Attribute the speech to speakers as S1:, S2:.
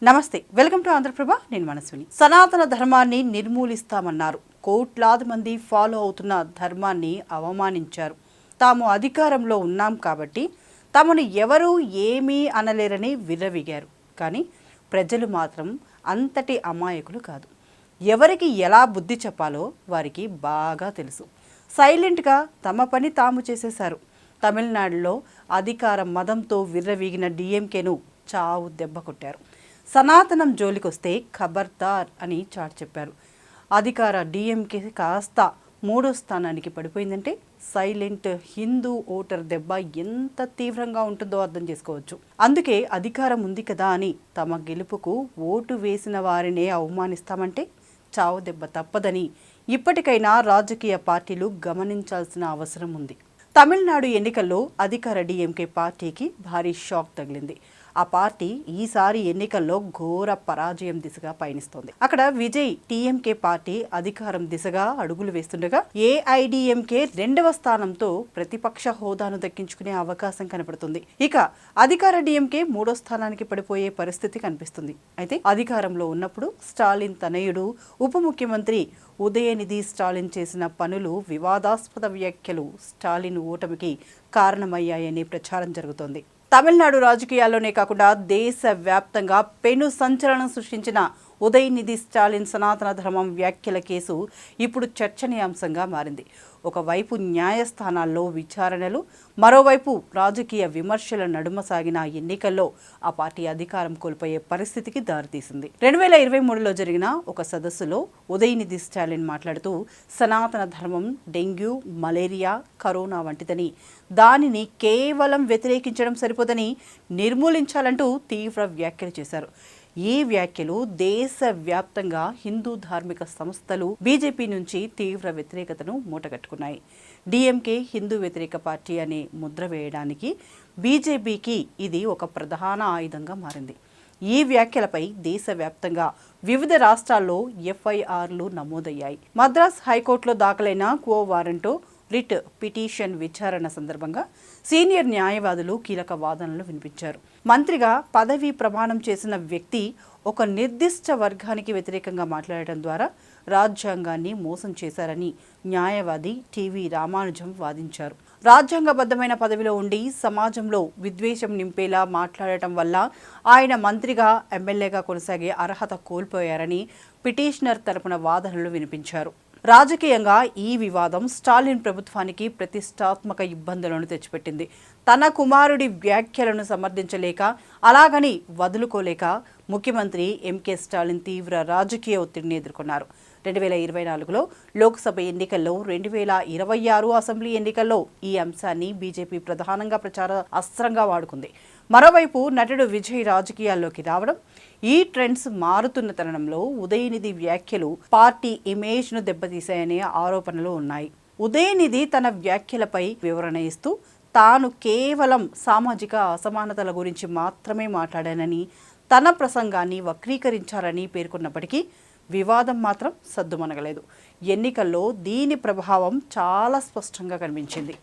S1: నమస్తే, welcome to Andhraprabha. నేను మనస్విని. సనాతన ధర్మాన్ని నిర్మూలిస్తామన్నారు. కోట్లాది మంది ఫాలో అవుతున్న ధర్మాన్ని అవమానించారు. తాము అధికారంలో ఉన్నాం కాబట్టి తమను ఎవరూ ఏమీ అనలేరని విర్రవీగారు. కానీ ప్రజలు మాత్రం అంతటి అమాయకులు కాదు. ఎవరికి ఎలా బుద్ధి చెప్పాలో వారికి బాగా తెలుసు. సైలెంట్గా తమ పని తాము చేసేశారు. తమిళనాడులో అధికార మదంతో విర్రవీగిన డిఎంకేను చావు దెబ్బ కొట్టారు. సనాతనం జోలికొస్తే ఖబర్దార్ అని చాటి చెప్పారు. అధికార డిఎంకే కాస్త 3వ స్థానానికి పడిపోయిందంటే సైలెంట్ హిందూ ఓటర్ దెబ్బ ఎంత తీవ్రంగా ఉంటుందో అర్థం చేసుకోవచ్చు. అందుకే అధికారం ఉంది కదా అని తమ గెలుపుకు ఓటు వేసిన వారినే అవమానిస్తామంటే చావు దెబ్బ తప్పదని ఇప్పటికైనా రాజకీయ పార్టీలు గమనించాల్సిన అవసరం ఉంది. తమిళనాడు ఎన్నికల్లో అధికార డిఎంకే పార్టీకి భారీ షాక్ తగిలింది. ఆ పార్టీ ఈసారి ఎన్నికల్లో ఘోర పరాజయం దిశగా పయనిస్తోంది. అక్కడ విజయ్ టీఎంకే పార్టీ అధికారం దిశగా అడుగులు వేస్తుండగా ఏఐడిఎంకే 2వ స్థానంతో ప్రతిపక్ష హోదాను దక్కించుకునే అవకాశం కనపడుతుంది. ఇక అధికార డిఎంకే 3వ స్థానానికి పడిపోయే పరిస్థితి కనిపిస్తుంది. అయితే అధికారంలో ఉన్నప్పుడు స్టాలిన్ తనయుడు ఉప ముఖ్యమంత్రి ఉదయనిధి స్టాలిన్ చేసిన పనులు, వివాదాస్పద వ్యాఖ్యలు స్టాలిన్ ఓటమికి కారణమయ్యాయని ప్రచారం జరుగుతోంది. తమిళనాడు రాజకీయాల్లోనే కాకుండా దేశవ్యాప్తంగా పెను సంచలనం సృష్టించిన ఉదయనిధి స్టాలిన్ సనాతన ధర్మం వ్యాఖ్యల కేసు ఇప్పుడు చర్చనీయాంశంగా మారింది. ఒకవైపు న్యాయస్థానాల్లో విచారణలు, మరోవైపు రాజకీయ విమర్శల నడుమ సాగిన ఎన్నికల్లో ఆ పార్టీ అధికారం కోల్పోయే పరిస్థితికి దారితీసింది. 2023లో జరిగిన ఒక సదస్సులో ఉదయనిధి స్టాలిన్ మాట్లాడుతూ సనాతన ధర్మం డెంగ్యూ, మలేరియా, కరోనా వంటిదని, దానిని కేవలం వ్యతిరేకించడం సరిపోదని నిర్మూలించాలంటూ తీవ్ర వ్యాఖ్యలు చేశారు. ఈ వ్యాఖ్యలు దేశవ్యాప్తంగా హిందూ ధార్మిక సంస్థలు బీజేపీ నుంచి తీవ్ర వ్యతిరేకతను మూటగట్టుకున్నాయి. డిఎంకే హిందూ వ్యతిరేక పార్టీ అనే ముద్ర వేయడానికి బీజేపీకి ఇది ఒక ప్రధాన ఆయుధంగా మారింది. ఈ వ్యాఖ్యలపై దేశవ్యాప్తంగా వివిధ రాష్ట్రాల్లో ఎఫ్ఐఆర్లు నమోదయ్యాయి. మద్రాస్ హైకోర్టులో దాఖలైన క్వో వారెంటో రిట్ పిటిషన్ విచారణ సందర్భంగా సీనియర్ న్యాయవాదులు కీలక వాదనలు వినిపించారు. మంత్రిగా పదవీ ప్రమాణం చేసిన వ్యక్తి ఒక నిర్దిష్ట వర్గానికి వ్యతిరేకంగా మాట్లాడటం ద్వారా రాజ్యాంగాన్ని మోసం చేశారని న్యాయవాది టీవీ రామానుజం వాదించారు. రాజ్యాంగబద్ధమైన పదవిలో ఉండి సమాజంలో విద్వేషం నింపేలా మాట్లాడటం వల్ల ఆయన మంత్రిగా, ఎమ్మెల్యేగా కొనసాగే అర్హత కోల్పోయారని పిటిషనర్ తరపున వాదనలు వినిపించారు. రాజకీయంగా ఈ వివాదం స్టాలిన్ ప్రభుత్వానికి ప్రతిష్టాత్మక ఇబ్బందులను తెచ్చిపెట్టింది. తన కుమారుడి వ్యాఖ్యలను సమర్థించలేక, అలాగని వదులుకోలేక ముఖ్యమంత్రి ఎంకే స్టాలిన్ తీవ్ర రాజకీయ ఒత్తిడిని ఎదుర్కొన్నారు. 2024లో లోక్సభ ఎన్నికల్లో, 2026 అసెంబ్లీ ఎన్నికల్లో ఈ అంశాన్ని బీజేపీ ప్రధానంగా ప్రచార అస్త్రంగా వాడుకుంది. మరోవైపు నటుడు విజయ్ రాజకీయాల్లోకి రావడం, ఈ ట్రెండ్స్ మారుతున్న తరుణంలో ఉదయనిధి వ్యాఖ్యలు పార్టీ ఇమేజ్ను దెబ్బతీశాయనే ఆరోపణలు ఉన్నాయి. ఉదయనిధి తన వ్యాఖ్యలపై వివరణ ఇస్తూ తాను కేవలం సామాజిక అసమానతల గురించి మాత్రమే మాట్లాడానని, తన ప్రసంగాన్ని వక్రీకరించారని పేర్కొన్నప్పటికీ వివాదం మాత్రం సద్దుమణగలేదు. ఎన్నికల్లో దీని ప్రభావం చాలా స్పష్టంగా కనిపించింది.